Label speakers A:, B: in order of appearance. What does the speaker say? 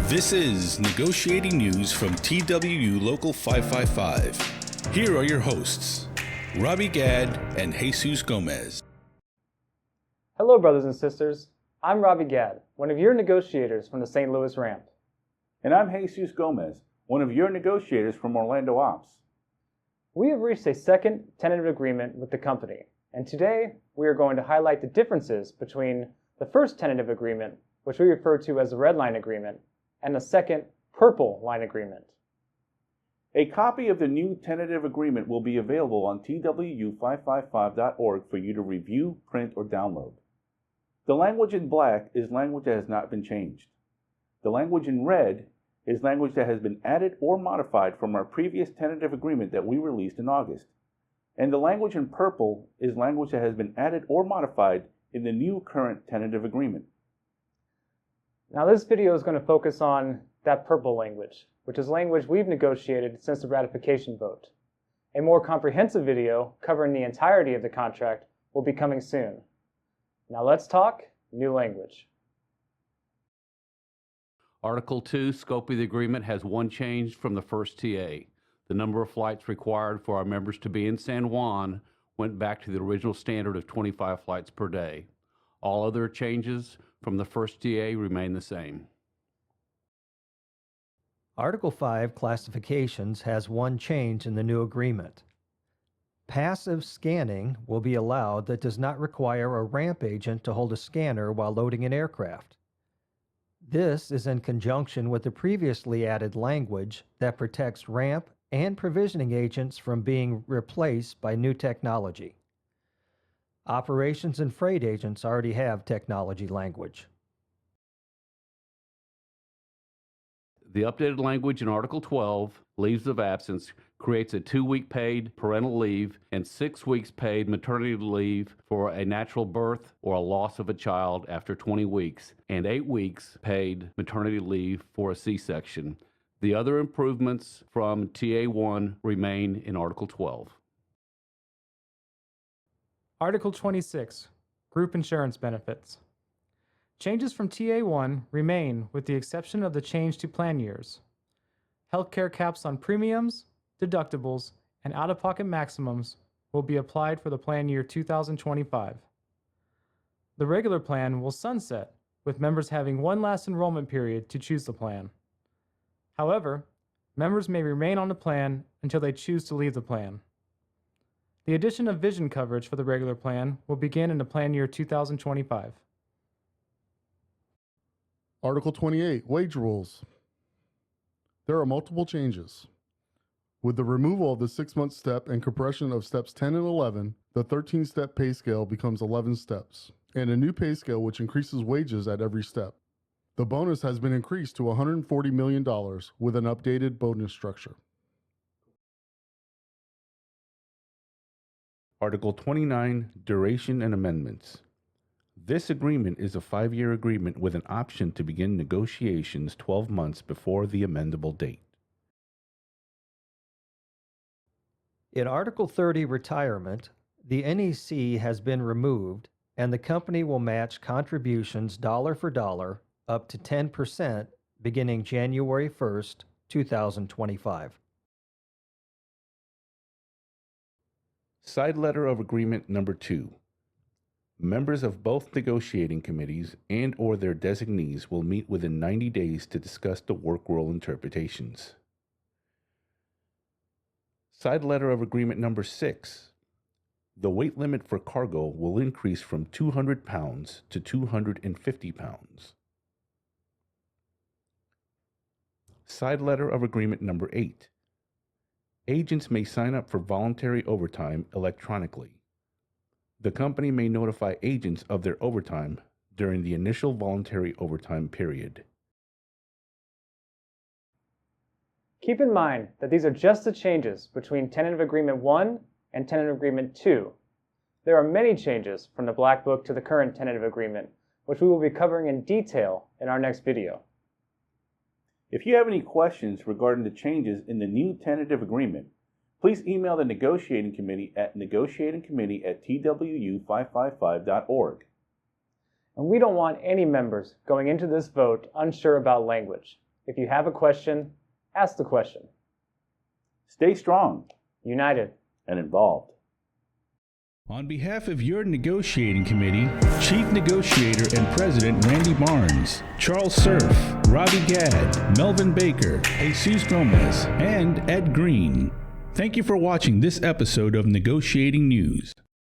A: This is Negotiating News from TWU Local 555. Here are your hosts, Robbie, Gadd, and Jesus Gomez.
B: Hello, brothers and sisters. I'm Robbie Gadd, one of your negotiators from the St. Louis Ramp.
C: And I'm Jesus Gomez, one of your negotiators from Orlando Ops.
B: We have reached a second tentative agreement with the company, and today we are going to highlight the differences between the first tentative agreement, which we refer to as the red line agreement, and the second purple line agreement.
C: A copy of the new tentative agreement will be available on twu555.org for you to review, print, or download. The language in black is language that has not been changed. The language in red is language that has been added or modified from our previous tentative agreement that we released in August. And the language in purple is language that has been added or modified in the new current tentative agreement.
B: Now this video is going to focus on that purple language, which is language we've negotiated since the ratification vote. A more comprehensive video covering the entirety of the contract will be coming soon. Now let's talk new language.
D: Article 2, scope of the agreement, has one change from the first TA. The number of flights required for our members to be in San Juan went back to the original standard of 25 flights per day. All other changes from the first TA remain the same.
E: Article 5, classifications, has one change in the new agreement. Passive scanning will be allowed that does not require a ramp agent to hold a scanner while loading an aircraft. This is in conjunction with the previously added language that protects ramp and provisioning agents from being replaced by new technology. Operations and freight agents already have technology language.
D: The updated language in Article 12, leaves of absence, creates a 2-week paid parental leave and 6 weeks paid maternity leave for a natural birth or a loss of a child after 20 weeks, and 8 weeks paid maternity leave for a C-section. The other improvements from TA1 remain in Article 12.
F: Article 26, Group Insurance Benefits. Changes from TA1 remain with the exception of the change to plan years. Healthcare caps on premiums, deductibles, and out-of-pocket maximums will be applied for the plan year 2025. The regular plan will sunset, with members having one last enrollment period to choose the plan. However, members may remain on the plan until they choose to leave the plan. The addition of vision coverage for the regular plan will begin in the plan year 2025.
G: Article 28, Wage Rules. There are multiple changes. With the removal of the 6-month step and compression of steps 10 and 11, the 13-step pay scale becomes 11 steps, and a new pay scale which increases wages at every step. The bonus has been increased to $140 million with an updated bonus structure.
A: Article 29, Duration and Amendments. This agreement is a 5-year agreement with an option to begin negotiations 12 months before the amendable date.
E: In Article 30, Retirement, the NEC has been removed, and the company will match contributions dollar for dollar up to 10% beginning January 1st, 2025.
A: Side Letter of Agreement Number 2. Members of both negotiating committees and or their designees will meet within 90 days to discuss the work rule interpretations. Side Letter of Agreement Number 6. The weight limit for cargo will increase from 200 pounds to 250 pounds. Side Letter of Agreement Number 8. Agents may sign up for voluntary overtime electronically. The company may notify agents of their overtime during the initial voluntary overtime period.
B: Keep in mind that these are just the changes between Tentative Agreement 1 and Tentative Agreement 2. There are many changes from the Black Book to the current Tentative Agreement, which we will be covering in detail in our next video.
C: If you have any questions regarding the changes in the new tentative agreement, please email the Negotiating Committee at negotiatingcommittee@twu555.org.
B: And we don't want any members going into this vote unsure about language. If you have a question, ask the question.
C: Stay strong
B: United.
C: and involved.
A: On behalf of your negotiating committee, Chief Negotiator and President Randy Barnes, Charles Cerf, Robbie Gadd, Melvin Baker, Jesus Gomez, and Ed Green. Thank you for watching this episode of Negotiating News.